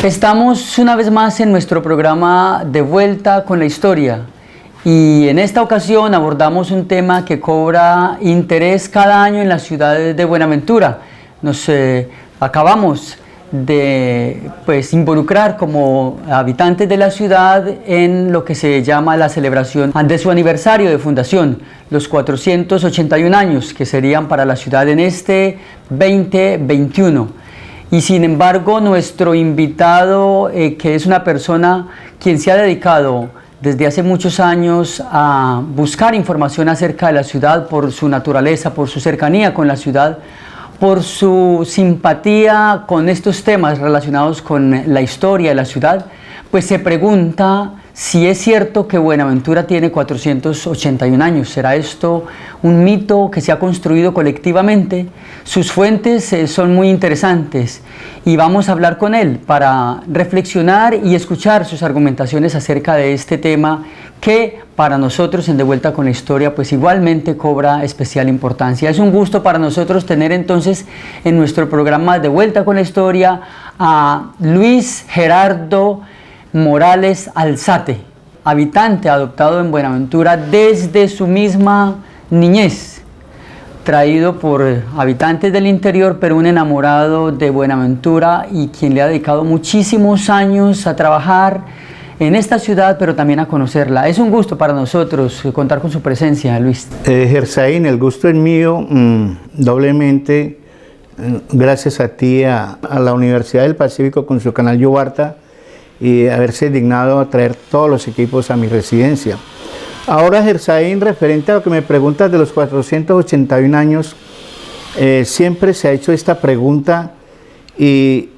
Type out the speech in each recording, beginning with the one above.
Estamos una vez más en nuestro programa De Vuelta con la Historia y en esta ocasión abordamos un tema que cobra interés cada año en las ciudades de Buenaventura. Nos acabamos de involucrar como habitantes de la ciudad en lo que se llama la celebración de su aniversario de fundación, los 481 años que serían para la ciudad en este 2021. Y sin embargo, nuestro invitado, que es una persona quien se ha dedicado desde hace muchos años a buscar información acerca de la ciudad por su naturaleza, por su cercanía con la ciudad, por su simpatía con estos temas relacionados con la historia de la ciudad, pues se pregunta si es cierto que Buenaventura tiene 481 años. ¿Será esto un mito que se ha construido colectivamente? Sus fuentes son muy interesantes y vamos a hablar con él para reflexionar y escuchar sus argumentaciones acerca de este tema que para nosotros en De Vuelta con la Historia pues igualmente cobra especial importancia. Es un gusto para nosotros tener entonces en nuestro programa De Vuelta con la Historia a Luis Gerardo Morales Alzate, habitante adoptado en Buenaventura desde su misma niñez, traído por habitantes del interior, pero un enamorado de Buenaventura y quien le ha dedicado muchísimos años a trabajar en esta ciudad, pero también a conocerla. Es un gusto para nosotros contar con su presencia, Luis. Gersaín, el gusto es mío, doblemente, gracias a ti, a la Universidad del Pacífico con su canal Yubarta, y haberse dignado a traer todos los equipos a mi residencia. Ahora, Gersaín, referente a lo que me preguntas de los 481 años, siempre se ha hecho esta pregunta y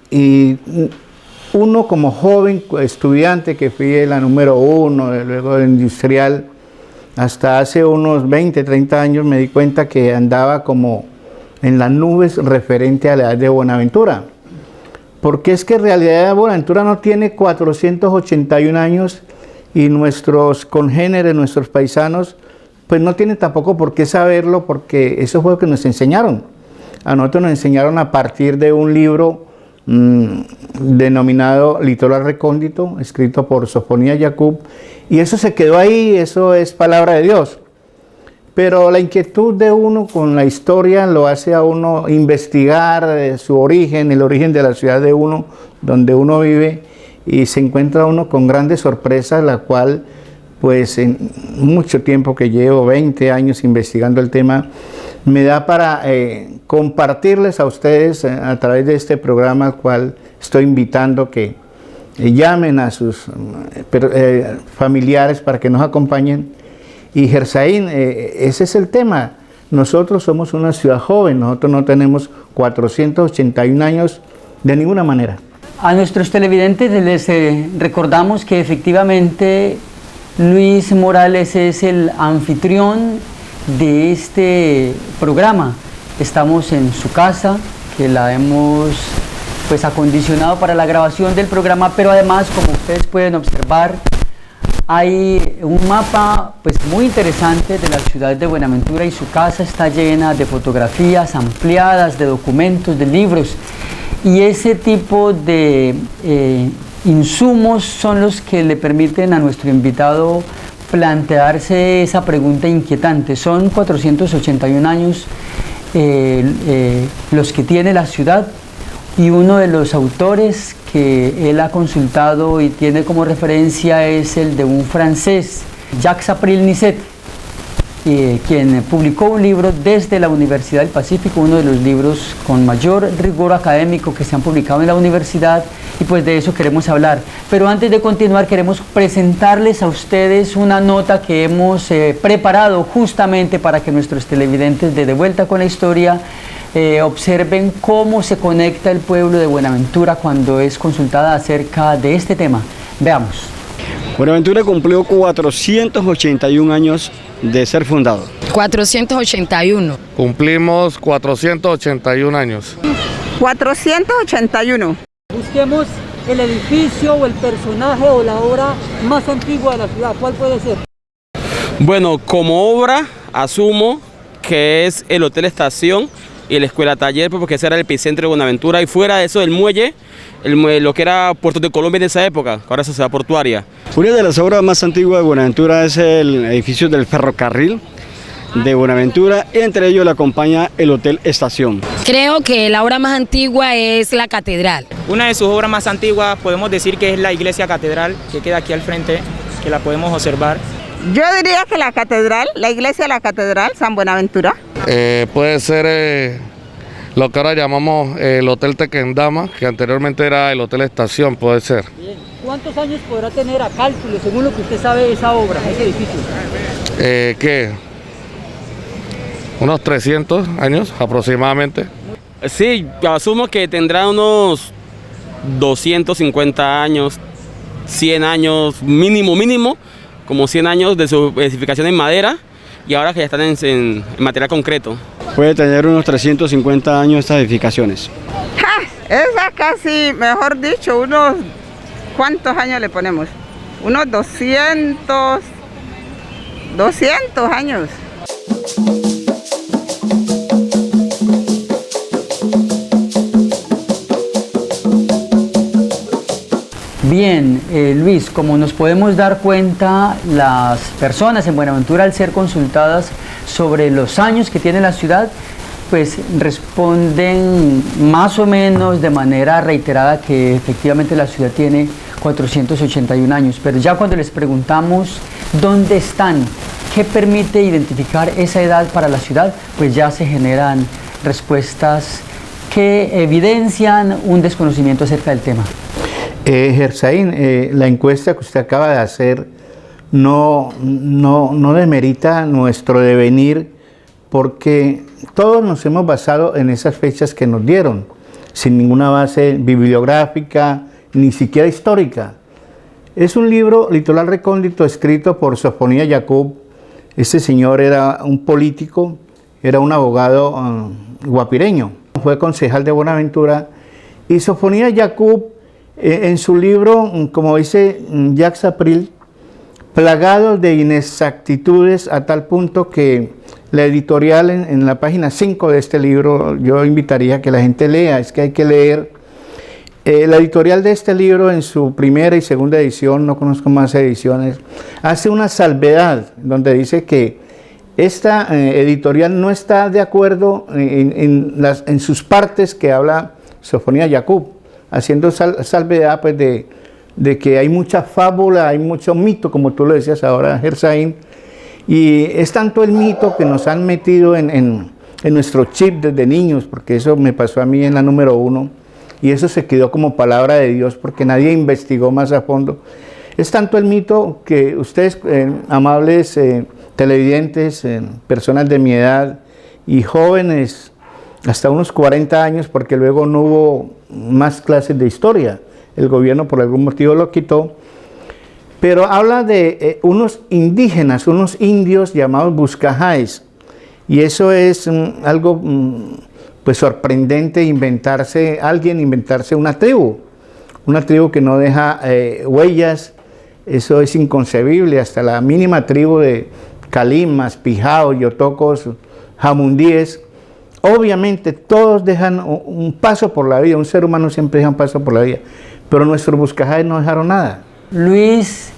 uno como joven estudiante, que fui la número 1, luego el industrial, hasta hace unos 20, 30 años me di cuenta que andaba como en las nubes referente a la edad de Buenaventura. Porque es que en realidad Buenaventura no tiene 481 años y nuestros congéneres, nuestros paisanos, pues no tienen tampoco por qué saberlo, porque eso fue lo que nos enseñaron. A nosotros nos enseñaron a partir de un libro denominado Litoral Recóndito, escrito por Sofonía Yacub, y eso se quedó ahí, eso es palabra de Dios. Pero la inquietud de uno con la historia lo hace a uno investigar su origen, el origen de la ciudad de uno, donde uno vive, y se encuentra uno con grandes sorpresas, la cual, pues en mucho tiempo que llevo, 20 años investigando el tema, me da para compartirles a ustedes a través de este programa, al cual estoy invitando que llamen a sus familiares para que nos acompañen. Y Gersaín, ese es el tema. Nosotros somos una ciudad joven, nosotros no tenemos 481 años de ninguna manera. A nuestros televidentes les recordamos que efectivamente Luis Morales es el anfitrión de este programa. Estamos en su casa, que la hemos acondicionado para la grabación del programa, pero además, como ustedes pueden observar, hay un mapa muy interesante de la ciudad de Buenaventura y su casa está llena de fotografías ampliadas, de documentos, de libros, y ese tipo de insumos son los que le permiten a nuestro invitado plantearse esa pregunta inquietante. Son 481 años los que tiene la ciudad, y uno de los autores que él ha consultado y tiene como referencia es el de un francés, Jacques April Nicet, quien publicó un libro desde la Universidad del Pacífico, uno de los libros con mayor rigor académico que se han publicado en la universidad, y pues de eso queremos hablar. Pero antes de continuar queremos presentarles a ustedes una nota que hemos preparado justamente para que nuestros televidentes de Vuelta con la Historia observen cómo se conecta el pueblo de Buenaventura cuando es consultada acerca de este tema. Veamos. Buenaventura cumplió 481 años de ser fundado. 481. Cumplimos 481 años. 481. Busquemos el edificio o el personaje o la obra más antigua de la ciudad. ¿Cuál puede ser? Bueno, como obra asumo que es el Hotel Estación y la Escuela Taller, porque ese era el epicentro de Buenaventura, y fuera de eso el muelle, lo que era Puerto de Colombia en esa época, ahora es ciudad portuaria. Una de las obras más antiguas de Buenaventura es el edificio del ferrocarril de Buenaventura, y entre ellos le acompaña el Hotel Estación. Creo que la obra más antigua es la catedral. Una de sus obras más antiguas podemos decir que es la iglesia catedral, que queda aquí al frente, que la podemos observar. Yo diría que la catedral, la iglesia de la catedral, San Buenaventura. Puede ser lo que ahora llamamos el Hotel Tequendama, que anteriormente era el Hotel Estación, puede ser. Bien. ¿Cuántos años podrá tener a cálculo, según lo que usted sabe, esa obra, ese edificio? ¿Qué? Unos 300 años aproximadamente. Sí, asumo que tendrá unos 250 años, 100 años mínimo, como 100 años de su edificación en madera, y ahora que ya están en material concreto. Puede tener unos 350 años estas edificaciones. Esa casi, mejor dicho, unos, ¿cuántos años le ponemos? Unos 200 años. Bien, Luis, como nos podemos dar cuenta, las personas en Buenaventura, al ser consultadas sobre los años que tiene la ciudad, pues responden más o menos de manera reiterada que efectivamente la ciudad tiene 481 años. Pero ya cuando les preguntamos dónde están, qué permite identificar esa edad para la ciudad, pues ya se generan respuestas que evidencian un desconocimiento acerca del tema. Gersaín, la encuesta que usted acaba de hacer no demerita nuestro devenir, porque todos nos hemos basado en esas fechas que nos dieron, sin ninguna base bibliográfica, ni siquiera histórica. Es un libro litoral recóndito escrito por Sofonía Yacub. Este señor era un político, era un abogado guapireño, fue concejal de Buenaventura, y Sofonía Yacub, en su libro, como dice Jacques April, plagado de inexactitudes a tal punto que la editorial en la página 5 de este libro, yo invitaría a que la gente lea, es que hay que leer. La editorial de este libro en su primera y segunda edición, no conozco más ediciones, hace una salvedad donde dice que esta editorial no está de acuerdo en sus partes que habla Sofonía Yacub, haciendo salvedad pues, de que hay mucha fábula, hay mucho mito, como tú lo decías ahora, Gersaín, y es tanto el mito que nos han metido en nuestro chip desde niños, porque eso me pasó a mí en la número 1, y eso se quedó como palabra de Dios, porque nadie investigó más a fondo. Es tanto el mito que ustedes, amables televidentes, personas de mi edad y jóvenes, hasta unos 40 años, porque luego no hubo más clases de historia, el gobierno por algún motivo lo quitó, pero habla de unos indígenas, unos indios llamados Buscajaes, y eso es algo pues sorprendente, inventarse una tribu que no deja huellas. Eso es inconcebible, hasta la mínima tribu de Calimas, Pijaos, Yotocos, Jamundíes. Obviamente todos dejan un paso por la vida, un ser humano siempre deja un paso por la vida, pero nuestros Buscajaes no dejaron nada. Luis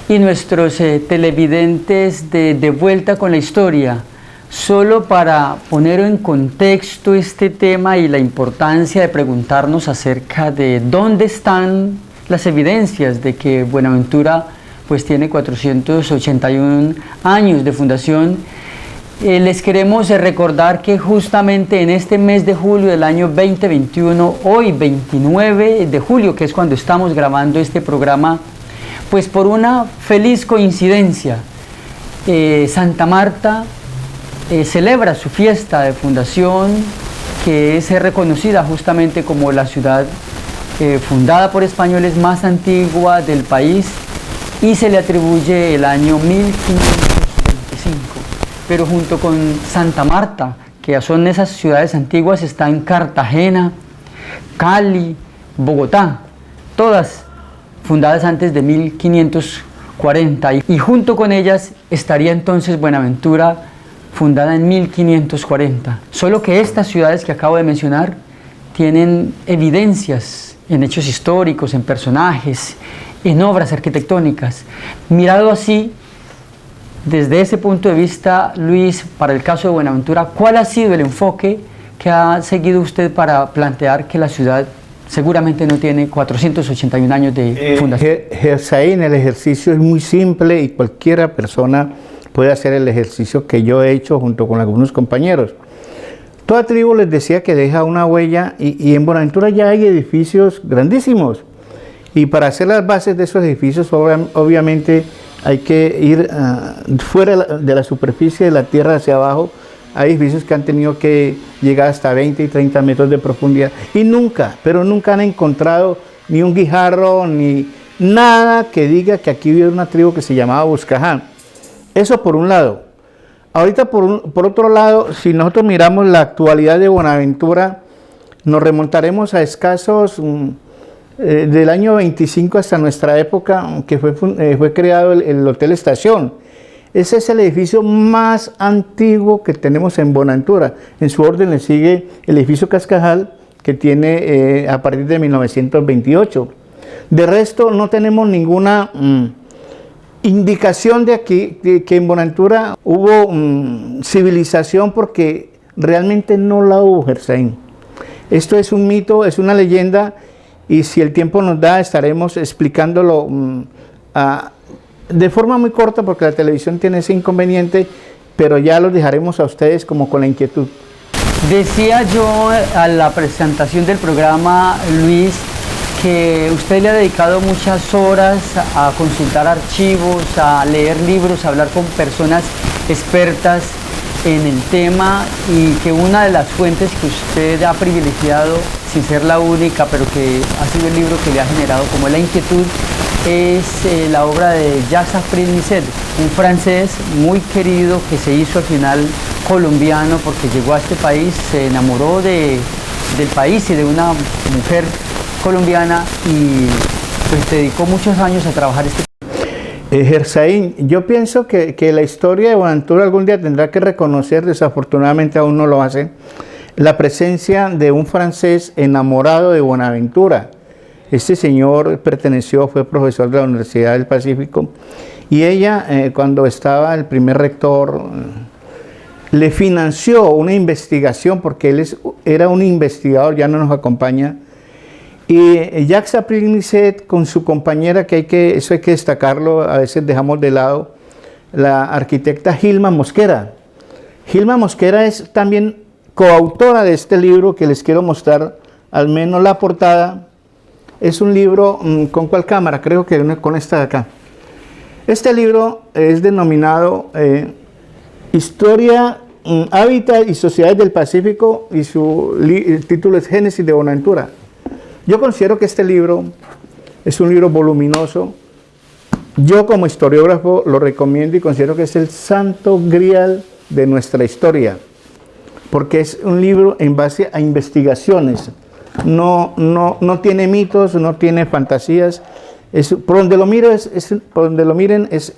y nuestros televidentes de Vuelta con la Historia, solo para poner en contexto este tema y la importancia de preguntarnos acerca de dónde están las evidencias de que Buenaventura pues tiene 481 años de fundación. Les queremos recordar que justamente en este mes de julio del año 2021, hoy 29 de julio, que es cuando estamos grabando este programa, pues por una feliz coincidencia, Santa Marta celebra su fiesta de fundación, que es reconocida justamente como la ciudad fundada por españoles más antigua del país, y se le atribuye el año 1525. Pero junto con Santa Marta, que son esas ciudades antiguas, están Cartagena, Cali, Bogotá, todas fundadas antes de 1540, y junto con ellas estaría entonces Buenaventura, fundada en 1540. Solo que estas ciudades que acabo de mencionar tienen evidencias en hechos históricos, en personajes, en obras arquitectónicas. Mirado así, desde ese punto de vista, Luis, para el caso de Buenaventura, ¿cuál ha sido el enfoque que ha seguido usted para plantear que la ciudad seguramente no tiene 481 años de fundación? Gersaín, el ejercicio es muy simple y cualquiera persona puede hacer el ejercicio que yo he hecho junto con algunos compañeros. Toda tribu, les decía, que deja una huella, y en Buenaventura ya hay edificios grandísimos, y para hacer las bases de esos edificios obviamente hay que ir fuera de la superficie de la tierra hacia abajo. Hay edificios que han tenido que llegar hasta 20 y 30 metros de profundidad, y nunca, pero nunca han encontrado ni un guijarro ni nada que diga que aquí vive una tribu que se llamaba Buscaján. Eso por un lado. Ahorita por otro lado, si nosotros miramos la actualidad de Buenaventura, nos remontaremos a escasos del año 25 hasta nuestra época, que fue creado el Hotel Estación. Ese es el edificio más antiguo que tenemos en Buenaventura. En su orden le sigue el edificio Cascajal, que tiene a partir de 1928. De resto no tenemos ninguna indicación de aquí, de que en Buenaventura hubo civilización, porque realmente no la hubo, Gersaín. Esto es un mito, es una leyenda, y si el tiempo nos da estaremos explicándolo de forma muy corta, porque la televisión tiene ese inconveniente, pero ya los dejaremos a ustedes como con la inquietud. Decía yo a la presentación del programa, Luis, que usted le ha dedicado muchas horas a consultar archivos, a leer libros, a hablar con personas expertas en el tema, y que una de las fuentes que usted ha privilegiado, sin ser la única, pero que ha sido el libro que le ha generado como la inquietud, es la obra de Jacques Misset, un francés muy querido que se hizo al final colombiano porque llegó a este país, se enamoró del país y de una mujer colombiana, y pues dedicó muchos años a trabajar este. Gersaín, yo pienso que la historia de Buenaventura algún día tendrá que reconocer, desafortunadamente aún no lo hace, la presencia de un francés enamorado de Buenaventura. Este señor fue profesor de la Universidad del Pacífico, y ella, cuando estaba el primer rector, le financió una investigación, porque él era un investigador, ya no nos acompaña. Y Jacques Misset, con su compañera, eso hay que destacarlo, a veces dejamos de lado, la arquitecta Gilma Mosquera. Gilma Mosquera es también coautora de este libro que les quiero mostrar, al menos la portada. Es un libro, ¿con cuál cámara? Creo que con esta de acá. Este libro es denominado Historia, Hábitat y Sociedades del Pacífico, y el título es Génesis de Buenaventura. Yo considero que este libro es un libro voluminoso. Yo como historiógrafo lo recomiendo y considero que es el santo grial de nuestra historia, porque es un libro en base a investigaciones. No tiene mitos, no tiene fantasías. Por donde lo miren es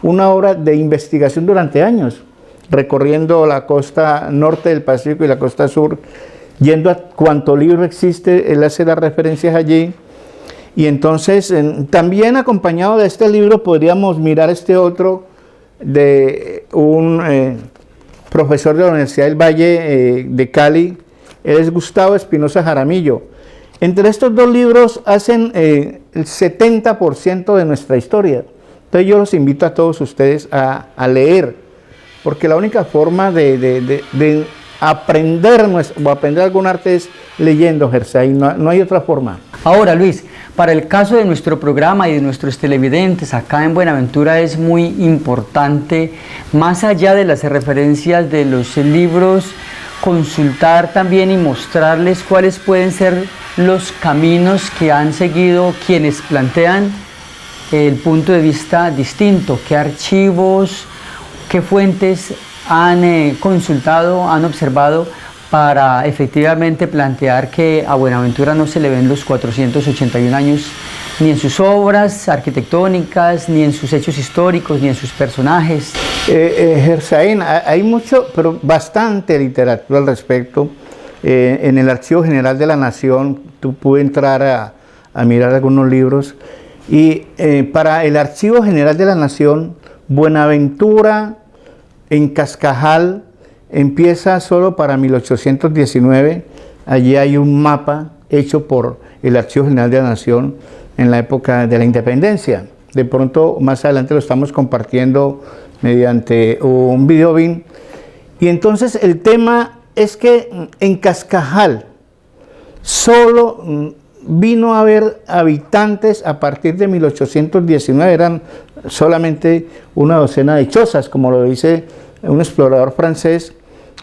una obra de investigación durante años, recorriendo la costa norte del Pacífico y la costa sur, yendo a cuanto libro existe, él hace las referencias allí. Y entonces, también acompañado de este libro, podríamos mirar este otro de un profesor de la Universidad del Valle de Cali. Él es Gustavo Espinosa Jaramillo. Entre estos dos libros hacen el 70% de nuestra historia. Entonces yo los invito a todos ustedes a leer, porque la única forma de aprender o aprender algún arte es leyendo, Gersain, no hay otra forma. Ahora, Luis, para el caso de nuestro programa y de nuestros televidentes acá en Buenaventura es muy importante, más allá de las referencias de los libros, consultar también y mostrarles cuáles pueden ser los caminos que han seguido quienes plantean el punto de vista distinto, qué archivos, qué fuentes han consultado, han observado para efectivamente plantear que a Buenaventura no se le ven los 481 años ni en sus obras arquitectónicas, ni en sus hechos históricos, ni en sus personajes. Gersain, hay mucho, pero bastante literatura al respecto. En el Archivo General de la Nación, tú pude entrar a mirar algunos libros, y para el Archivo General de la Nación, Buenaventura en Cascajal empieza solo para 1819. Allí hay un mapa hecho por el Archivo General de la Nación en la época de la independencia. De pronto, más adelante lo estamos compartiendo mediante un video bin. Y entonces el tema es que en Cascajal solo vino a haber habitantes a partir de 1819, eran solamente una docena de chozas, como lo dice un explorador francés.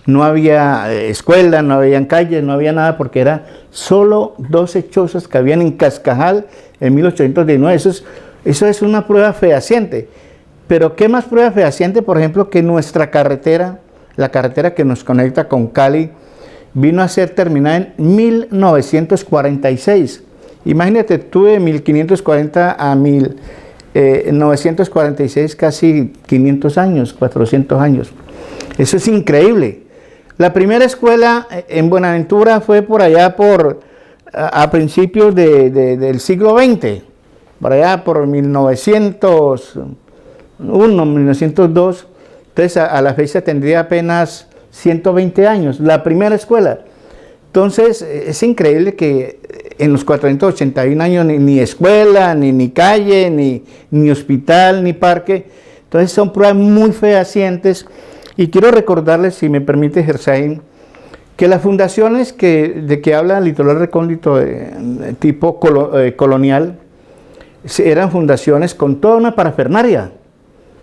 No había escuela, no había calles, no había nada, porque era solo 12 chozas que habían en Cascajal en 1819. Eso es una prueba fehaciente. Pero ¿qué más prueba fehaciente? Por ejemplo, que nuestra carretera, la carretera que nos conecta con Cali, vino a ser terminada en 1946. Imagínate tú, de 1540 a 1946, casi 500 años, 400 años. Eso es increíble. La primera escuela en Buenaventura fue por allá a principios del siglo XX, por allá por 1901, 1902. Entonces a la fecha tendría apenas 120 años, la primera escuela. Entonces es increíble que en los 481 años ni escuela, ni calle, ni hospital, ni parque. Entonces son pruebas muy fehacientes. Y quiero recordarles, si me permite, Gersain, que las fundaciones de que habla el Litoral Recóndito de tipo colonial eran fundaciones con toda una parafernalia.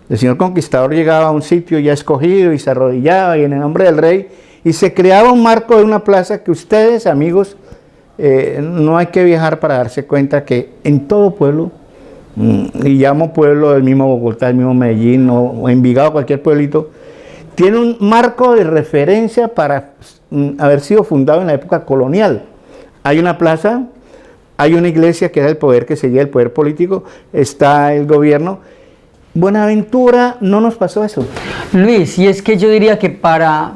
El señor conquistador llegaba a un sitio ya escogido y se arrodillaba y en el nombre del rey, y se creaba un marco de una plaza que ustedes, amigos, no hay que viajar para darse cuenta que en todo pueblo, y llamo pueblo del mismo Bogotá, el mismo Medellín o Envigado, cualquier pueblito, tiene un marco de referencia para haber sido fundado en la época colonial. Hay una plaza, hay una iglesia que era el poder que seguía el poder político, está el gobierno. Buenaventura no nos pasó eso. Luis, y es que yo diría que para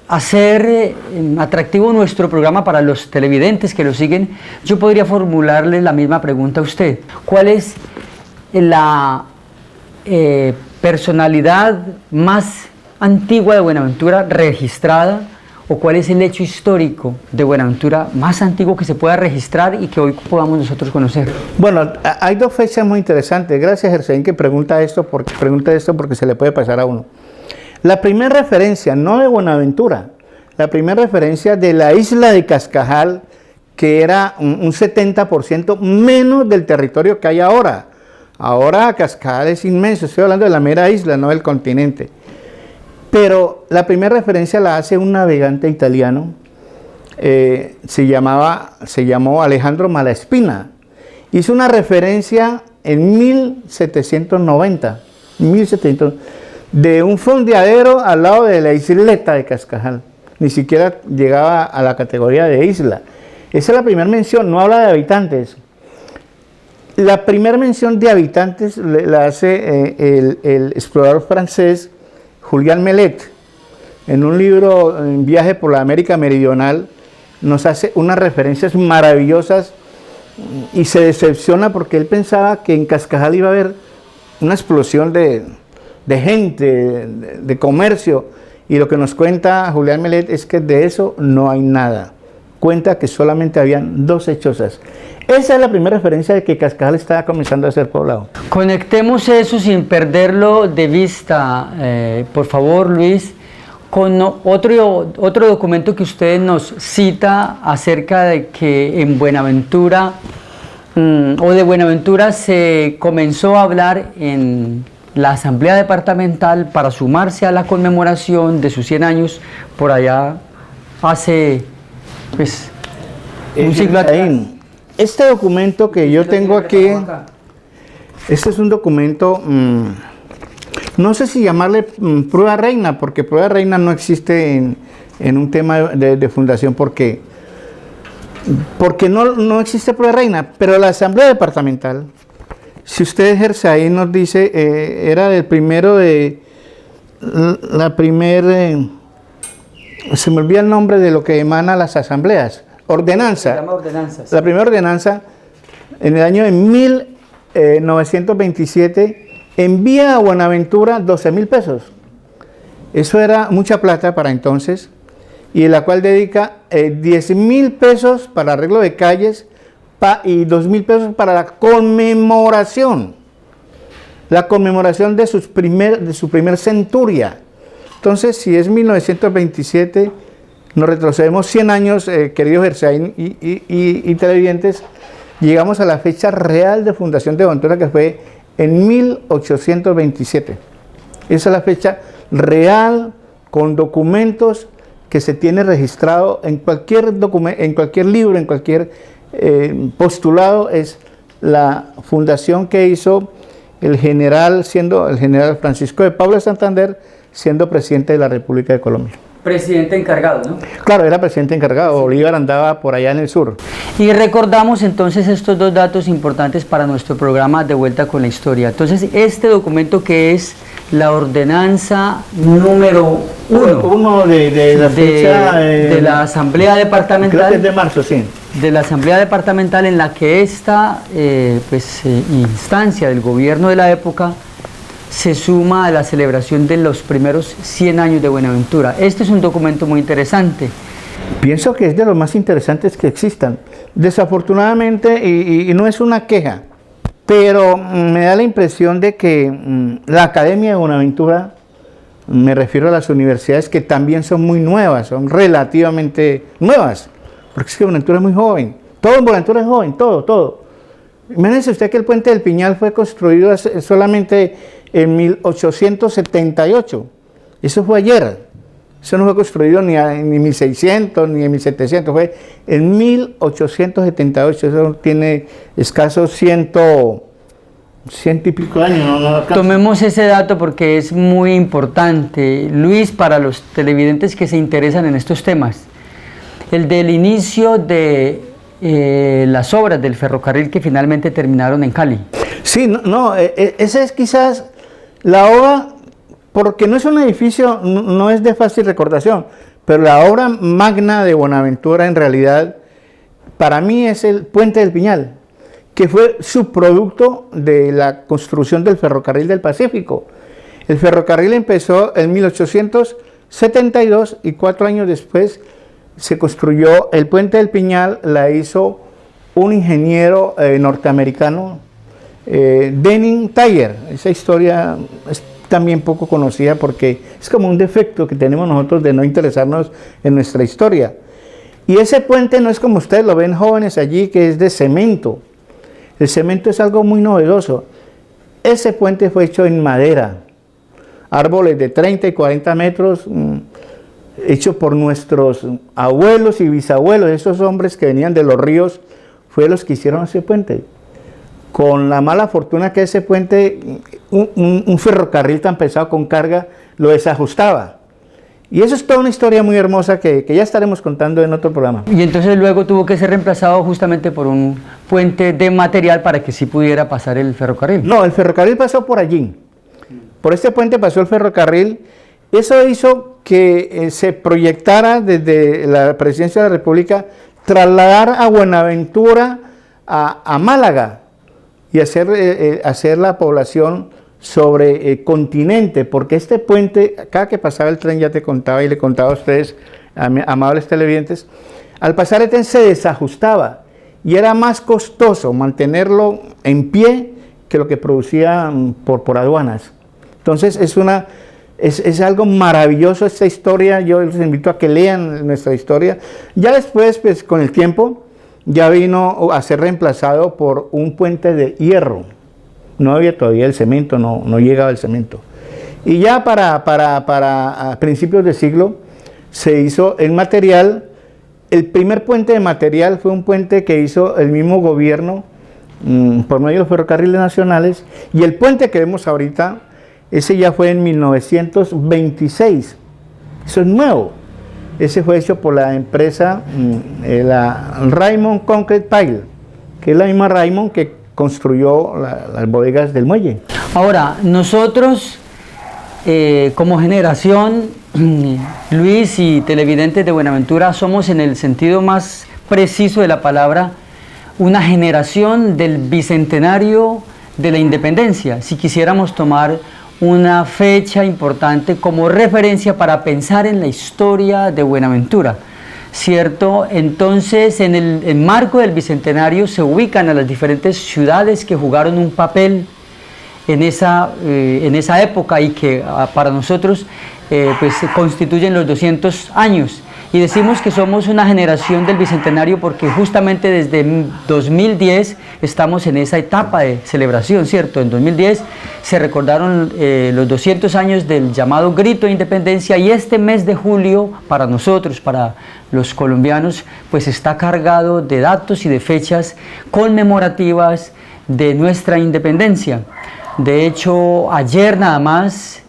hacer atractivo nuestro programa para los televidentes que lo siguen, yo podría formularle la misma pregunta a usted. ¿Cuál es la personalidad más antigua de Buenaventura registrada, o cuál es el hecho histórico de Buenaventura más antiguo que se pueda registrar y que hoy podamos nosotros conocer? Bueno, hay dos fechas muy interesantes. Gracias, Gersain, que pregunta esto porque se le puede pasar a uno. La primera referencia, no de Buenaventura, la primera referencia de la isla de Cascajal, que era un 70% menos del territorio que hay ahora. Ahora Cascajal es inmenso, estoy hablando de la mera isla, no del continente. Pero la primera referencia la hace un navegante italiano, se llamó Alejandro Malaspina. Hizo una referencia en 1790, de un fondeadero al lado de la isleta de Cascajal. Ni siquiera llegaba a la categoría de isla. Esa es la primera mención, no habla de habitantes. La primera mención de habitantes la hace el explorador francés Julián Mellet. En un libro, En viaje por la América Meridional, nos hace unas referencias maravillosas y se decepciona porque él pensaba que en Cascajal iba a haber una explosión de gente, de comercio, y lo que nos cuenta Julián Mellet es que de eso no hay nada. cuenta que solamente habían 12 chozas. Esa es la primera referencia de que Cascajal estaba comenzando a ser poblado. Conectemos eso sin perderlo de vista, por favor, Luis, con otro documento que usted nos cita acerca de que en Buenaventura, o de Buenaventura se comenzó a hablar en la Asamblea Departamental para sumarse a la conmemoración de sus 100 años por allá hace pues, un siglo atrás. Este documento que yo tengo aquí, este es un documento, no sé si llamarle prueba reina, porque prueba reina no existe en un tema de fundación, porque no existe prueba reina, pero la Asamblea Departamental, si usted ejerce ahí, nos dice, era del primero de, se me olvida el nombre de lo que emana las asambleas, ordenanza. Se llama ordenanzas. La primera ordenanza, en el año de 1927, envía a Buenaventura 12.000 pesos. Eso era mucha plata para entonces, y en la cual dedica 10.000 pesos para arreglo de calles y 2.000 pesos para la conmemoración de su primer centuria. Entonces, si es 1927, nos retrocedemos 100 años, queridos Gersaín y televidentes, llegamos a la fecha real de fundación de Buenaventura, que fue en 1827. Esa es la fecha real, con documentos que se tiene registrado en cualquier documento, en cualquier libro, en cualquier postulado, es la fundación que hizo el general Francisco de Paula Santander, siendo presidente de la República de Colombia. Presidente encargado, ¿no? Claro, era presidente encargado. Bolívar andaba por allá en el sur. Y recordamos entonces estos dos datos importantes para nuestro programa De Vuelta con la Historia. Entonces, este documento que es la ordenanza número 1 de la fecha de la Asamblea Departamental. Creo que es de marzo, sí. De la Asamblea Departamental, en la que esta instancia del gobierno de la época se suma a la celebración de los primeros 100 años de Buenaventura. Este es un documento muy interesante. Pienso que es de los más interesantes que existan. Desafortunadamente, y no es una queja, pero me da la impresión de que la Academia de Buenaventura, me refiero a las universidades que también son muy nuevas, son relativamente nuevas, porque es que Buenaventura es muy joven. Todo en Buenaventura es joven, todo. Imagínense usted que el Puente del Piñal fue construido solamente en 1878. Eso fue ayer. Eso no fue construido ni en 1600 ni en 1700, fue en 1878. Eso tiene escasos ciento y pico años. No Tomemos ese dato porque es muy importante, Luis, para los televidentes que se interesan en estos temas. El del inicio de las obras del ferrocarril que finalmente terminaron en Cali. Sí, esa es quizás la obra, porque no es un edificio, no es de fácil recordación, pero la obra magna de Buenaventura en realidad, para mí, es el Puente del Piñal, que fue subproducto de la construcción del ferrocarril del Pacífico. El ferrocarril empezó en 1872 y 4 años después se construyó el Puente del Piñal. La hizo un ingeniero norteamericano, Denning Taylor. Esa historia es también poco conocida porque es como un defecto que tenemos nosotros de no interesarnos en nuestra historia. Y ese puente no es como ustedes lo ven jóvenes allí, que es de cemento. El cemento es algo muy novedoso. Ese puente fue hecho en madera, árboles de 30 y 40 metros, hecho por nuestros abuelos y bisabuelos, esos hombres que venían de los ríos, fue los que hicieron ese puente. Con la mala fortuna que ese puente, un ferrocarril tan pesado con carga, lo desajustaba. Y eso es toda una historia muy hermosa que ya estaremos contando en otro programa. Y entonces luego tuvo que ser reemplazado justamente por un puente de material para que sí pudiera pasar el ferrocarril. No, el ferrocarril pasó por allí. Por este puente pasó el ferrocarril. Eso hizo que se proyectara desde la Presidencia de la República trasladar a Buenaventura a Málaga y hacer la población sobre continente, porque este puente, cada que pasaba el tren, ya te contaba y le contaba a ustedes, amables televidentes, al pasar el tren se desajustaba y era más costoso mantenerlo en pie que lo que producía por aduanas. Entonces es algo maravilloso esta historia. Yo les invito a que lean nuestra historia. Ya después, pues con el tiempo, ya vino a ser reemplazado por un puente de hierro. No había todavía el cemento, no llegaba el cemento. Y ya para principios de siglo se hizo el material. El primer puente de material fue un puente que hizo el mismo gobierno por medio de los ferrocarriles nacionales, y el puente que vemos ahorita, ese ya fue en 1926. Eso es nuevo. Ese fue hecho por la empresa la Raymond Concrete Pile, que es la misma Raymond que construyó las bodegas del muelle. Ahora, nosotros como generación, Luis y televidentes de Buenaventura, somos en el sentido más preciso de la palabra una generación del bicentenario de la independencia, si quisiéramos tomar una fecha importante como referencia para pensar en la historia de Buenaventura, ¿cierto? Entonces, en el marco del bicentenario se ubican a las diferentes ciudades que jugaron un papel en esa época y que para nosotros pues constituyen los 200 años. Y decimos que somos una generación del Bicentenario porque justamente desde 2010 estamos en esa etapa de celebración, ¿cierto? En 2010 se recordaron los 200 años del llamado Grito de Independencia, y este mes de julio para nosotros, para los colombianos, pues está cargado de datos y de fechas conmemorativas de nuestra independencia. De hecho, ayer nada más,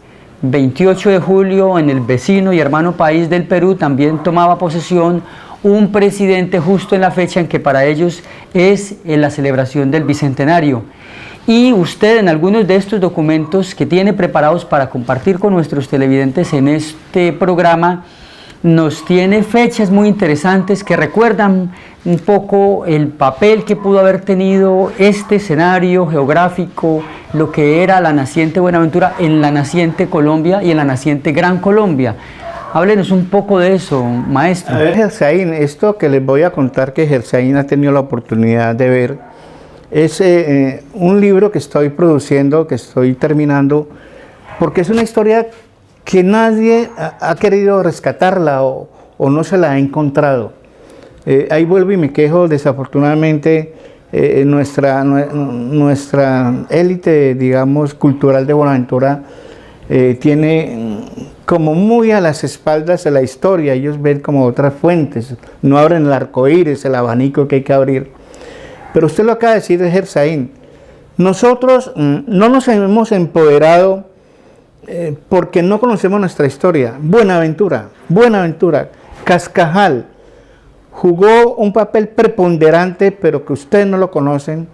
28 de julio, en el vecino y hermano país del Perú, también tomaba posesión un presidente justo en la fecha en que para ellos es la celebración del Bicentenario. Y usted en algunos de estos documentos que tiene preparados para compartir con nuestros televidentes en este programa, nos tiene fechas muy interesantes que recuerdan un poco el papel que pudo haber tenido este escenario geográfico, lo que era la naciente Buenaventura en la naciente Colombia y en la naciente Gran Colombia. Háblenos un poco de eso, maestro. A ver, Gersaín, esto que les voy a contar que Gersaín ha tenido la oportunidad de ver, es un libro que estoy produciendo, que estoy terminando, porque es una historia que nadie ha querido rescatarla o no se la ha encontrado. Ahí vuelvo y me quejo, desafortunadamente nuestra élite, digamos, cultural de Buenaventura tiene como muy a las espaldas de la historia. Ellos ven como otras fuentes, no abren el arcoíris, el abanico que hay que abrir. Pero usted lo acaba de decir, Gersaín, nosotros no nos hemos empoderado porque no conocemos nuestra historia. Buenaventura, Cascajal, jugó un papel preponderante, pero que ustedes no lo conocen,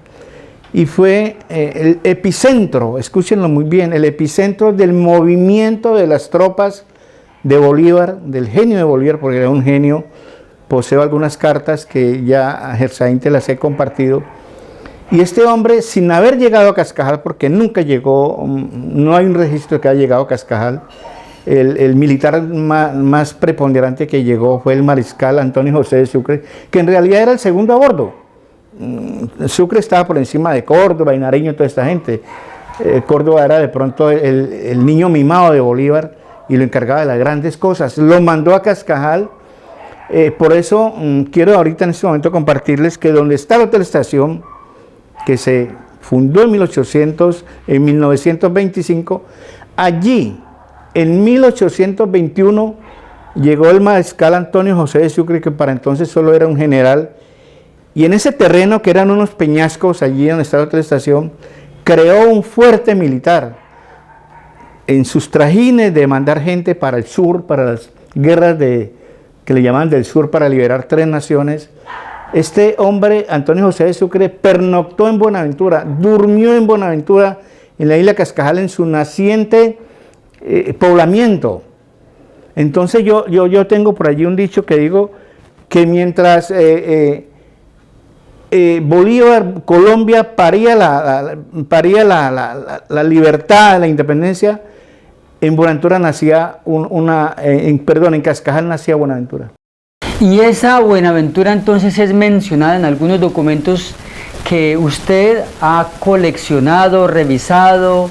y fue el epicentro, escúchenlo muy bien, el epicentro del movimiento de las tropas de Bolívar, del genio de Bolívar, porque era un genio. Poseo algunas cartas que ya a Gersaín te las he compartido. Y este hombre, sin haber llegado a Cascajal, porque nunca llegó, no hay un registro de que haya llegado a Cascajal, el militar más preponderante que llegó fue el mariscal Antonio José de Sucre, que en realidad era el segundo a bordo. Sucre estaba por encima de Córdoba y Nariño, toda esta gente. Córdoba era de pronto el niño mimado de Bolívar y lo encargaba de las grandes cosas. Lo mandó a Cascajal. Por eso quiero ahorita en este momento compartirles que donde está el Hotel Estación, que se fundó en 1925, allí en 1821 llegó el mariscal Antonio José de Sucre, que para entonces solo era un general, y en ese terreno, que eran unos peñascos allí donde está la Hotel Estación, creó un fuerte militar en sus trajines de mandar gente para el sur, para las guerras que le llamaban del sur, para liberar 3 naciones. Este hombre, Antonio José de Sucre, pernoctó en Buenaventura, durmió en Buenaventura, en la isla Cascajal, en su naciente poblamiento. Entonces yo tengo por allí un dicho que digo que mientras Bolívar, Colombia paría la libertad, la independencia, en Buenaventura nacía en Cascajal nacía Buenaventura. Y esa Buenaventura entonces es mencionada en algunos documentos que usted ha coleccionado, revisado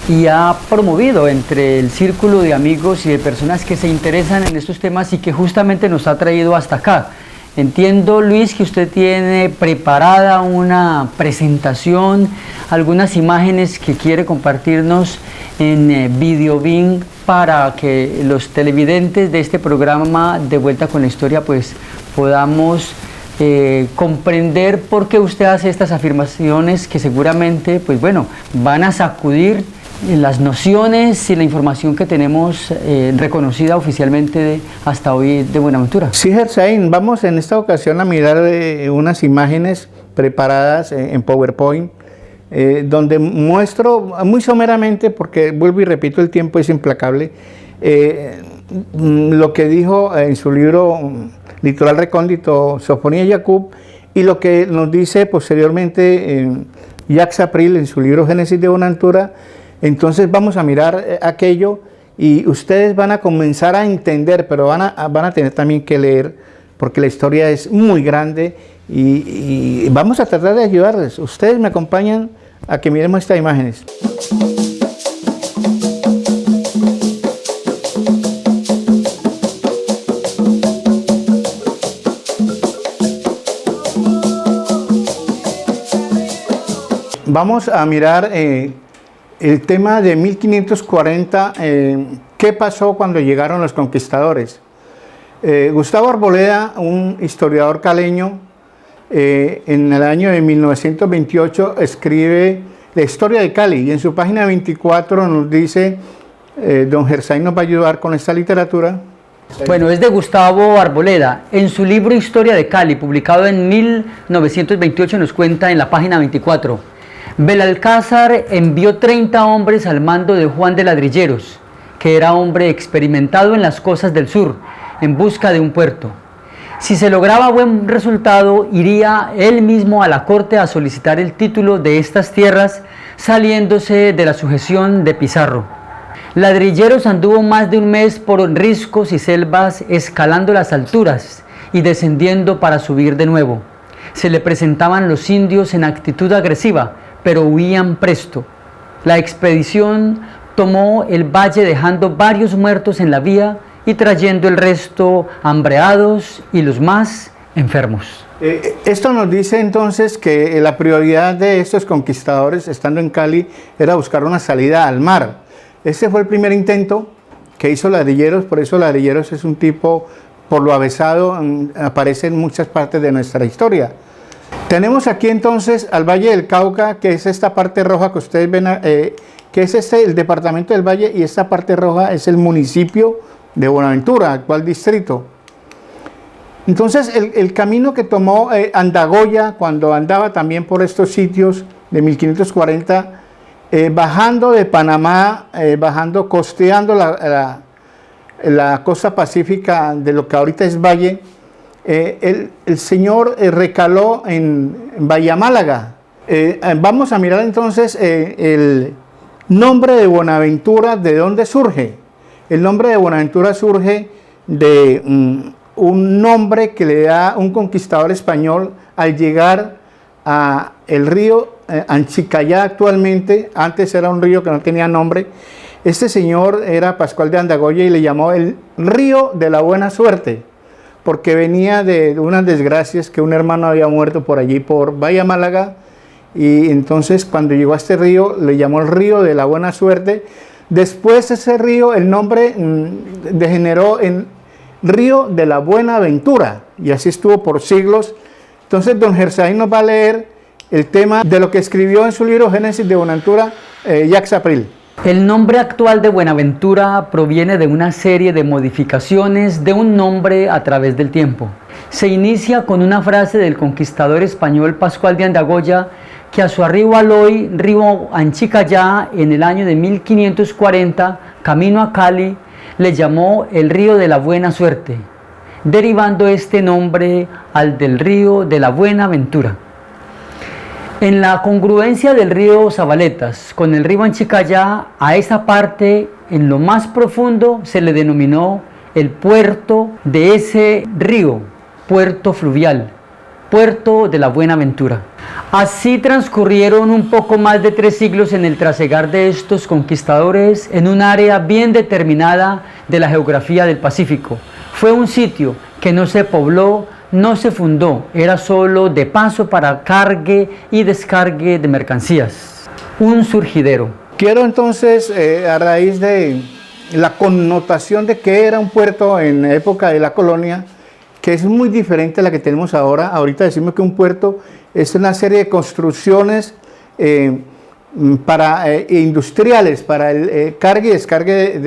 y ha promovido entre el círculo de amigos y de personas que se interesan en estos temas y que justamente nos ha traído hasta acá. Entiendo, Luis, que usted tiene preparada una presentación, algunas imágenes que quiere compartirnos en Videobeam para que los televidentes de este programa de Vuelta con la Historia pues podamos comprender por qué usted hace estas afirmaciones que seguramente pues bueno, van a sacudir las nociones y la información que tenemos reconocida oficialmente hasta hoy de Buenaventura. Sí, Gersain, vamos en esta ocasión a mirar unas imágenes preparadas en PowerPoint, donde muestro muy someramente, porque vuelvo y repito, el tiempo es implacable, lo que dijo en su libro Litoral Recóndito Sofonía Yaqub y lo que nos dice posteriormente Jacques April en su libro Génesis de Buenaventura. Entonces vamos a mirar aquello y ustedes van a comenzar a entender, pero van a tener también que leer, porque la historia es muy grande y vamos a tratar de ayudarles. Ustedes me acompañan a que miremos estas imágenes. Vamos a mirar el tema de 1540, ¿qué pasó cuando llegaron los conquistadores? Gustavo Arboleda, un historiador caleño, en el año de 1928 escribe la historia de Cali y en su página 24 nos dice, don Gersain nos va a ayudar con esta literatura. Bueno, es de Gustavo Arboleda. En su libro Historia de Cali, publicado en 1928, nos cuenta en la página 24: Belalcázar envió 30 hombres al mando de Juan de Ladrilleros, que era hombre experimentado en las costas del sur, en busca de un puerto. Si se lograba buen resultado, iría él mismo a la corte a solicitar el título de estas tierras, saliéndose de la sujeción de Pizarro. Ladrilleros anduvo más de un mes por riscos y selvas, escalando las alturas y descendiendo para subir de nuevo. Se le presentaban los indios en actitud agresiva, pero huían presto. La expedición tomó el valle dejando varios muertos en la vía y trayendo el resto hambreados y los más enfermos. Esto nos dice entonces que la prioridad de estos conquistadores, estando en Cali, era buscar una salida al mar. Ese fue el primer intento que hizo Ladrilleros, por eso Ladrilleros es un tipo, por lo avesado, aparece en muchas partes de nuestra historia. Tenemos aquí entonces al Valle del Cauca, que es esta parte roja que ustedes ven, que es el departamento del Valle, y esta parte roja es el municipio de Buenaventura, actual distrito. Entonces el camino que tomó Andagoya cuando andaba también por estos sitios de 1540, bajando de Panamá, costeando la costa pacífica de lo que ahorita es Valle, el señor recaló en Bahía Málaga. Vamos a mirar entonces el nombre de Buenaventura, ¿de dónde surge? El nombre de Buenaventura surge de un nombre que le da un conquistador español al llegar a el río Anchicayá actualmente. Antes era un río que no tenía nombre. Este señor era Pascual de Andagoya y le llamó el río de la buena suerte, porque venía de unas desgracias, que un hermano había muerto por allí, por Bahía Málaga, y entonces cuando llegó a este río le llamó el río de la buena suerte. Después ese río, el nombre degeneró en río de la Buenaventura, y así estuvo por siglos. Entonces don Gersain nos va a leer el tema de lo que escribió en su libro Génesis de Buenaventura, Jacques April. El nombre actual de Buenaventura proviene de una serie de modificaciones de un nombre a través del tiempo. Se inicia con una frase del conquistador español Pascual de Andagoya, que a su arribo al hoy río Anchicayá, en el año de 1540, camino a Cali, le llamó el río de la buena suerte, derivando este nombre al del río de la Buenaventura. En la congruencia del río Zabaletas con el río Anchicayá, a esa parte, en lo más profundo, se le denominó el puerto de ese río, puerto fluvial, puerto de la Buenaventura. Así transcurrieron un poco más de 3 siglos en el trasegar de estos conquistadores en un área bien determinada de la geografía del Pacífico. Fue un sitio que no se pobló, no se fundó, era solo de paso para cargue y descargue de mercancías. Un surgidero. Quiero entonces, a raíz de la connotación de qué era un puerto en la época de la colonia, que es muy diferente a la que tenemos ahora. Ahorita decimos que un puerto es una serie de construcciones industriales para el cargue y descargue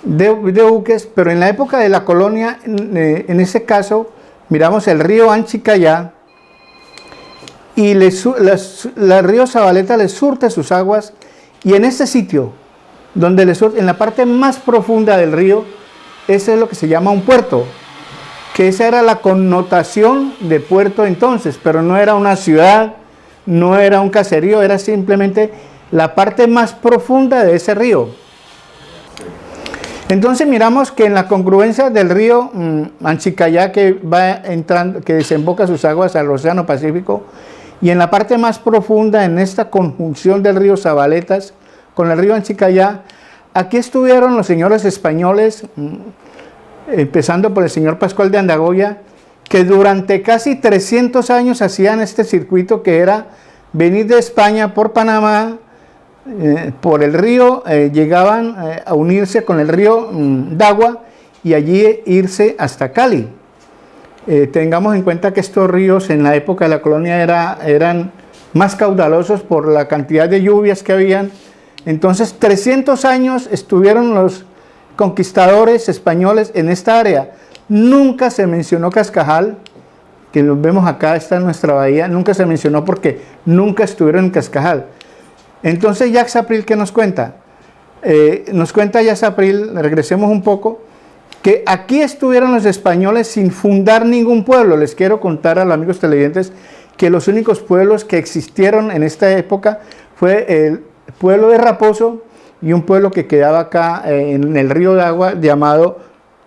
de buques, pero en la época de la colonia, en ese caso, miramos el río Anchicayá y el río Zabaleta le surte sus aguas, y en ese sitio, donde le surte, en la parte más profunda del río, ese es lo que se llama un puerto, que esa era la connotación de puerto entonces, pero no era una ciudad, no era un caserío, era simplemente la parte más profunda de ese río. Entonces miramos que en la congruencia del río Anchicayá, que va entrando, que desemboca sus aguas al Océano Pacífico, y en la parte más profunda, en esta conjunción del río Zabaletas con el río Anchicayá, aquí estuvieron los señores españoles, empezando por el señor Pascual de Andagoya, que durante casi 300 años hacían este circuito, que era venir de España por Panamá, por el río, llegaban a unirse con el río Dagua y allí irse hasta Cali. Tengamos en cuenta que estos ríos en la época de la colonia eran más caudalosos por la cantidad de lluvias que habían. Entonces 300 años estuvieron los conquistadores españoles en esta área. Nunca se mencionó Cascajal, que lo vemos acá, está en nuestra bahía, nunca se mencionó porque nunca estuvieron en Cascajal. Entonces Jacques April, ¿qué nos cuenta? Nos cuenta Jacques April, regresemos un poco, que aquí estuvieron los españoles sin fundar ningún pueblo. Les quiero contar a los amigos televidentes que los únicos pueblos que existieron en esta época fue el pueblo de Raposo y un pueblo que quedaba acá en el río de Agua llamado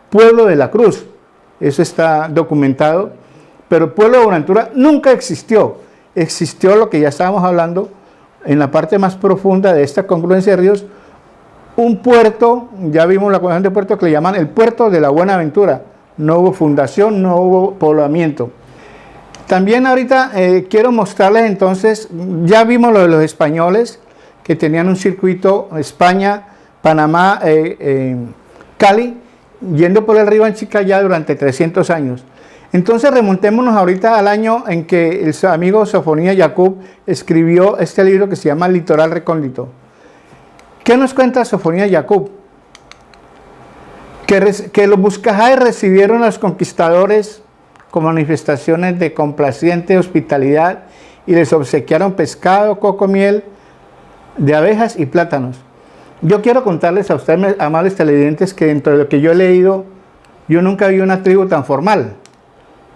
Pueblo de la Cruz. Eso está documentado, pero el pueblo de Buenaventura nunca existió. Existió lo que ya estábamos hablando en la parte más profunda de esta congruencia de ríos, un puerto, ya vimos la condición de puerto, que le llaman el puerto de la Buenaventura. No hubo fundación, no hubo poblamiento. También ahorita quiero mostrarles entonces, ya vimos lo de los españoles, que tenían un circuito España, Panamá, Cali, yendo por el río Anchicayá durante 300 años. Entonces remontémonos ahorita al año en que el amigo Sofonías Yacub escribió este libro que se llama Litoral Recóndito. ¿Qué nos cuenta Sofonías Yacub? Que los Buscajaes recibieron a los conquistadores con manifestaciones de complaciente hospitalidad y les obsequiaron pescado, coco, miel, de abejas y plátanos. Yo quiero contarles a ustedes, amables televidentes, que dentro de lo que yo he leído, yo nunca vi una tribu tan formal.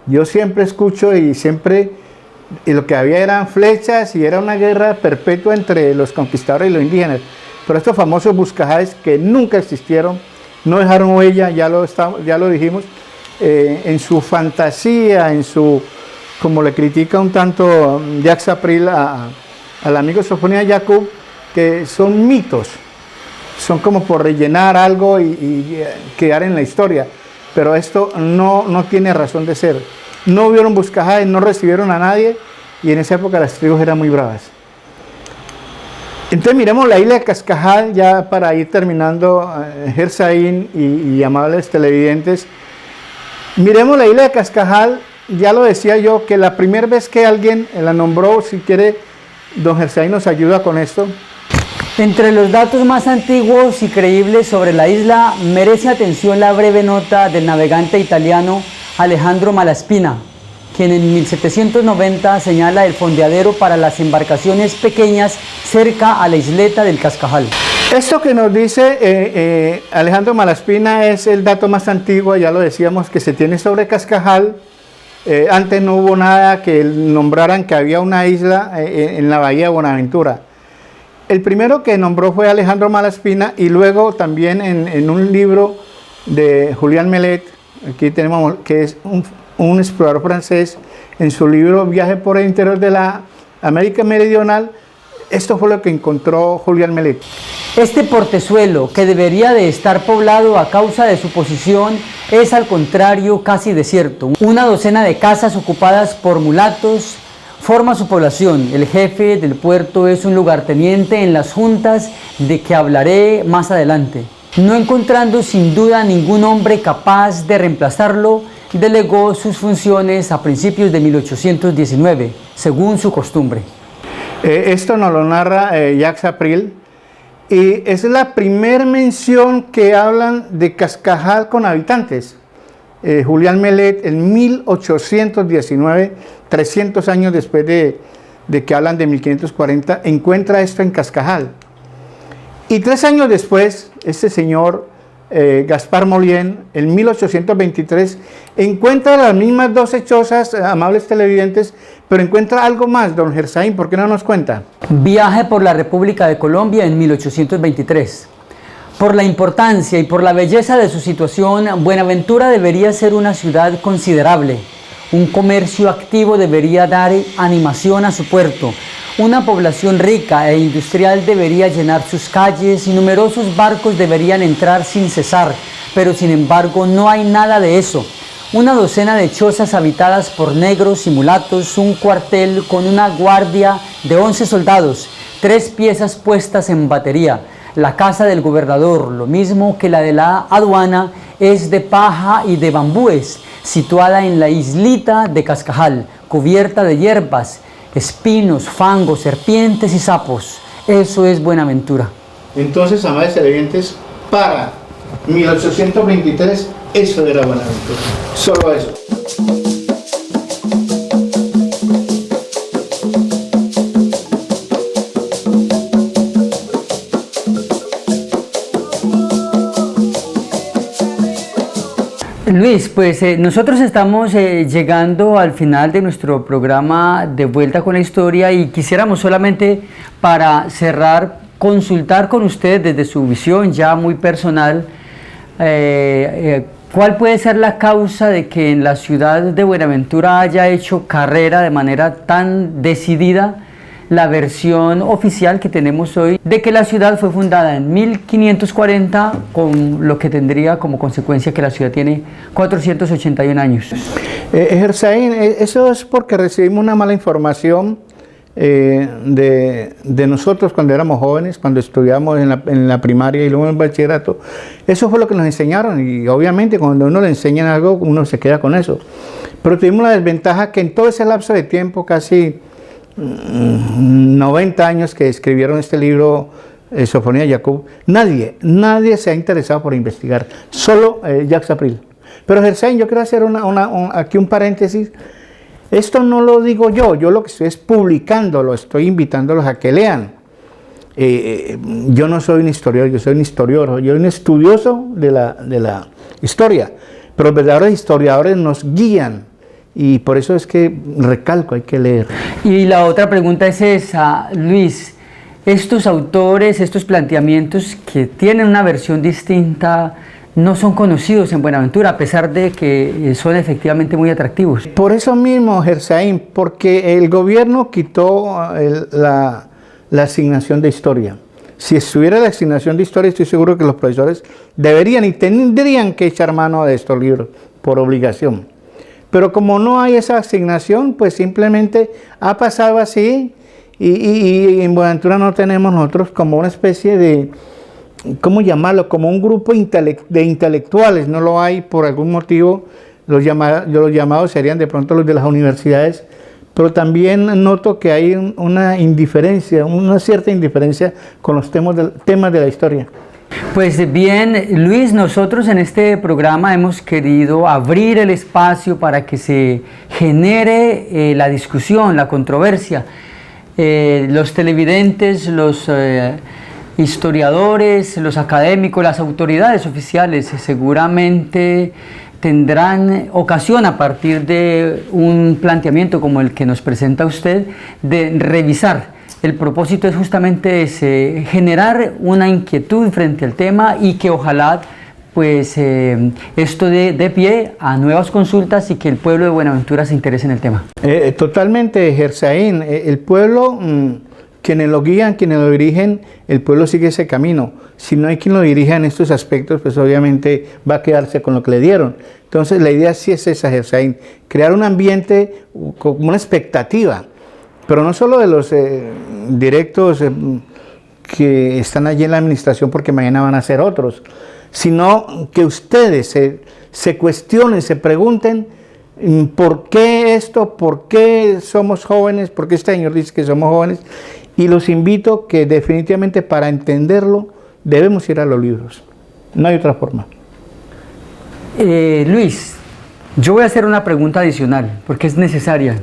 Yo siempre escucho y lo que había eran flechas y era una guerra perpetua entre los conquistadores y los indígenas. Pero estos famosos Buscajaes que nunca existieron, no dejaron huella, ya lo dijimos, en su fantasía, como le critica un tanto Jacques April al amigo Sofonías Yacub, que son mitos, son como por rellenar algo y quedar en la historia, pero esto no tiene razón de ser. No vieron Buscajaes, no recibieron a nadie, y en esa época las tribus eran muy bravas. Entonces miremos la isla de Cascajal, ya para ir terminando, Gersaín y amables televidentes. Miremos la isla de Cascajal, ya lo decía yo, que la primera vez que alguien la nombró, si quiere, don Gersaín nos ayuda con esto. Entre los datos más antiguos y creíbles sobre la isla, merece atención la breve nota del navegante italiano Alejandro Malaspina, quien en 1790 señala el fondeadero para las embarcaciones pequeñas cerca a la isleta del Cascajal. Esto que nos dice Alejandro Malaspina es el dato más antiguo, ya lo decíamos, que se tiene sobre Cascajal. Antes no hubo nada que nombraran que había una isla en la bahía de Buenaventura. El primero que nombró fue Alejandro Malaspina, y luego también en un libro de Julián Mellet, aquí tenemos, que es un explorador francés, en su libro Viaje por el interior de la América Meridional. Esto fue lo que encontró Julián Mellet. Este portezuelo, que debería de estar poblado a causa de su posición, es al contrario casi desierto. Una docena de casas ocupadas por mulatos forma su población. El jefe del puerto es un lugarteniente en las juntas de que hablaré más adelante. No encontrando sin duda ningún hombre capaz de reemplazarlo, delegó sus funciones a principios de 1819, según su costumbre. Esto nos lo narra Jacques April, y es la primera mención que hablan de Cascajal con habitantes. Julián Mellet en 1819, 300 años después de que hablan de 1540, encuentra esto en Cascajal. Y 3 años después, este señor Gaspar Molien, en 1823, encuentra las mismas 12 chozas, amables televidentes, pero encuentra algo más. Don Gersaín, ¿por qué no nos cuenta? Viaje por la República de Colombia en 1823. Por la importancia y por la belleza de su situación, Buenaventura debería ser una ciudad considerable. Un comercio activo debería dar animación a su puerto. Una población rica e industrial debería llenar sus calles y numerosos barcos deberían entrar sin cesar, pero sin embargo no hay nada de eso. Una docena de chozas habitadas por negros y mulatos, un cuartel con una guardia de 11 soldados, 3 piezas puestas en batería. La casa del gobernador, lo mismo que la de la aduana, es de paja y de bambúes, situada en la islita de Cascajal, cubierta de hierbas, espinos, fangos, serpientes y sapos. Eso es Buenaventura. Entonces, amables televidentes, para 1823, eso era Buenaventura. Solo eso. Luis, pues nosotros estamos llegando al final de nuestro programa De Vuelta con la Historia y quisiéramos solamente para cerrar consultar con usted desde su visión ya muy personal ¿cuál puede ser la causa de que en la ciudad de Buenaventura haya hecho carrera de manera tan decidida la versión oficial que tenemos hoy de que la ciudad fue fundada en 1540, con lo que tendría como consecuencia que la ciudad tiene 481 años? Gersaín, eso es porque recibimos una mala información de nosotros cuando éramos jóvenes, cuando estudiamos en la primaria y luego en el bachillerato. Eso fue lo que nos enseñaron y obviamente cuando uno le enseñan algo uno se queda con eso. Pero tuvimos la desventaja que en todo ese lapso de tiempo, casi 90 años que escribieron este libro, Sofonía Jacob, nadie se ha interesado por investigar, solo Jacques April. Pero Gersaín, yo quiero hacer aquí un paréntesis. Esto no lo digo yo lo que estoy es publicándolo, estoy invitándolos a que lean. Yo no soy un historiador, yo soy un historiador, yo soy un estudioso de la historia, pero los verdaderos historiadores nos guían. Y por eso es que recalco, hay que leer. Y la otra pregunta es esa, Luis, estos autores, estos planteamientos que tienen una versión distinta, no son conocidos en Buenaventura, a pesar de que son efectivamente muy atractivos. Por eso mismo, Gersaín, porque el gobierno quitó la asignación de historia. Si estuviera la asignación de historia, estoy seguro que los profesores deberían y tendrían que echar mano de estos libros por obligación. Pero como no hay esa asignación, pues simplemente ha pasado así y en Buenaventura no tenemos nosotros como una especie de, ¿cómo llamarlo? Como un grupo de intelectuales, no lo hay por algún motivo. Los llamados serían de pronto los de las universidades, pero también noto que hay una indiferencia, una cierta indiferencia con los temas de la historia. Pues bien, Luis, nosotros en este programa hemos querido abrir el espacio para que se genere la discusión, la controversia. Los televidentes, los historiadores, los académicos, las autoridades oficiales seguramente tendrán ocasión a partir de un planteamiento como el que nos presenta usted de revisar. El propósito es justamente ese, generar una inquietud frente al tema y que ojalá pues esto de pie a nuevas consultas y que el pueblo de Buenaventura se interese en el tema. Totalmente, Gersaín. El pueblo, quienes lo guían, quienes lo dirigen, el pueblo sigue ese camino. Si no hay quien lo dirija en estos aspectos, pues obviamente va a quedarse con lo que le dieron. Entonces la idea sí es esa, Gersaín, crear un ambiente como una expectativa, pero no solo de los directos que están allí en la administración, porque mañana van a ser otros, sino que ustedes se cuestionen, se pregunten por qué esto, por qué somos jóvenes, por qué este señor dice que somos jóvenes, y los invito que definitivamente para entenderlo debemos ir a los libros, no hay otra forma. Luis, yo voy a hacer una pregunta adicional, porque es necesaria.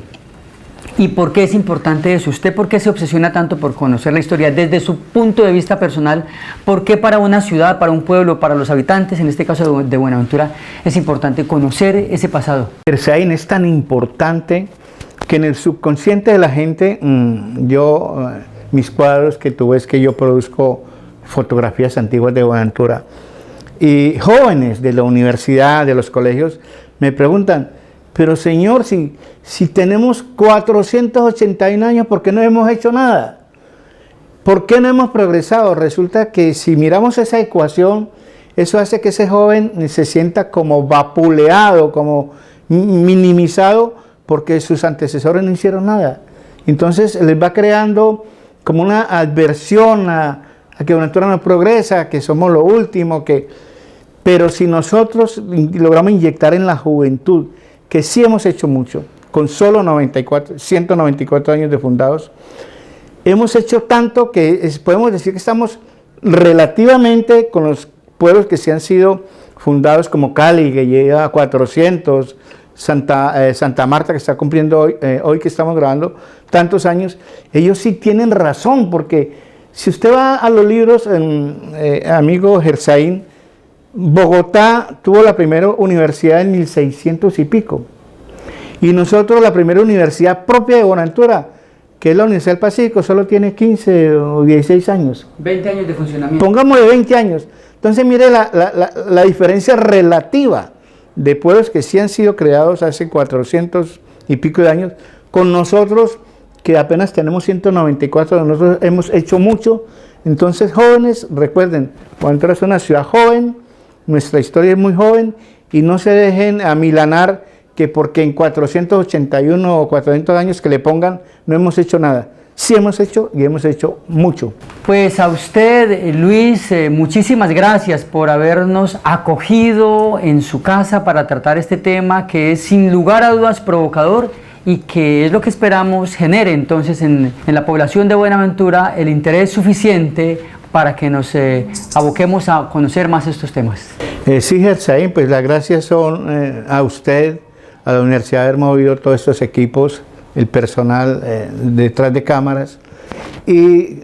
¿Y por qué es importante eso? ¿Usted por qué se obsesiona tanto por conocer la historia desde su punto de vista personal? ¿Por qué para una ciudad, para un pueblo, para los habitantes, en este caso de Buenaventura, es importante conocer ese pasado? Gersaín, es tan importante que en el subconsciente de la gente, mis cuadros que tú ves que yo produzco fotografías antiguas de Buenaventura, y jóvenes de la universidad, de los colegios, me preguntan, pero señor, si tenemos 481 años, ¿por qué no hemos hecho nada? ¿Por qué no hemos progresado? Resulta que si miramos esa ecuación, eso hace que ese joven se sienta como vapuleado, como minimizado, porque sus antecesores no hicieron nada. Entonces les va creando como una adversión a que Buenaventura no progresa, que somos lo último, pero si nosotros logramos inyectar en la juventud, que sí hemos hecho mucho, con solo 194 años de fundados, hemos hecho tanto que podemos decir que estamos relativamente con los pueblos que sí han sido fundados, como Cali, que llega a 400, Santa Marta, que está cumpliendo hoy que estamos grabando tantos años. Ellos sí tienen razón, porque si usted va a los libros, amigo Gersaín, Bogotá tuvo la primera universidad en 1600 y pico, y nosotros la primera universidad propia de Buenaventura, que es la Universidad del Pacífico, solo tiene 15 o 16 años. 20 años de funcionamiento. Pongámosle 20 años. Entonces mire la diferencia relativa de pueblos que sí han sido creados hace 400 y pico de años, con nosotros que apenas tenemos 194, nosotros hemos hecho mucho. Entonces, jóvenes, recuerden, Buenaventura es una ciudad joven, nuestra historia es muy joven, y no se dejen amilanar que porque en 481 o 400 años que le pongan no hemos hecho nada. Sí hemos hecho, y hemos hecho mucho. Pues a usted, Luis, muchísimas gracias por habernos acogido en su casa para tratar este tema que es sin lugar a dudas provocador y que es lo que esperamos genere entonces en la población de Buenaventura el interés suficiente para que nos aboquemos a conocer más estos temas. Sí, Gersaín, pues las gracias son a usted, a la universidad, de haber movido todos estos equipos, el personal detrás de cámaras. Y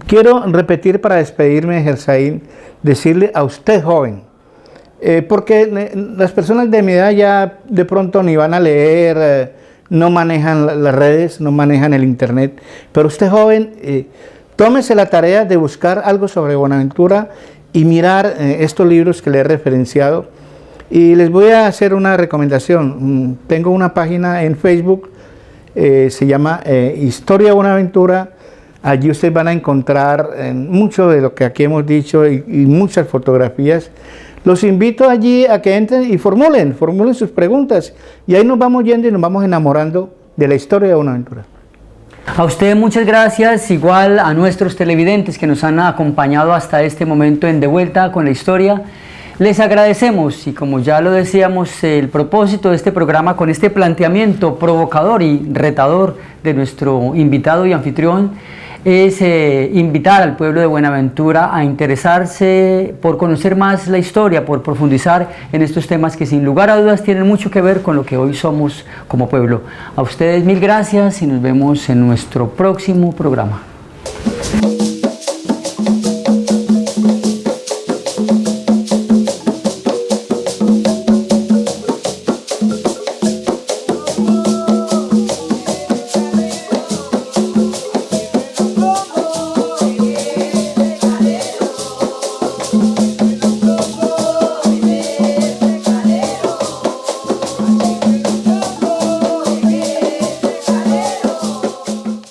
quiero repetir para despedirme, Gersaín, decirle a usted, joven, porque las personas de mi edad ya de pronto ni van a leer, no manejan las redes, no manejan el internet, pero usted, joven, tómese la tarea de buscar algo sobre Buenaventura y mirar estos libros que le he referenciado. Y les voy a hacer una recomendación. Tengo una página en Facebook, se llama Historia Buenaventura. Allí ustedes van a encontrar mucho de lo que aquí hemos dicho y muchas fotografías. Los invito allí a que entren y formulen sus preguntas. Y ahí nos vamos yendo y nos vamos enamorando de la historia de Buenaventura. A usted muchas gracias, igual a nuestros televidentes que nos han acompañado hasta este momento en De Vuelta con la Historia. Les agradecemos y como ya lo decíamos, el propósito de este programa con este planteamiento provocador y retador de nuestro invitado y anfitrión es invitar al pueblo de Buenaventura a interesarse por conocer más la historia, por profundizar en estos temas que sin lugar a dudas tienen mucho que ver con lo que hoy somos como pueblo. A ustedes mil gracias y nos vemos en nuestro próximo programa.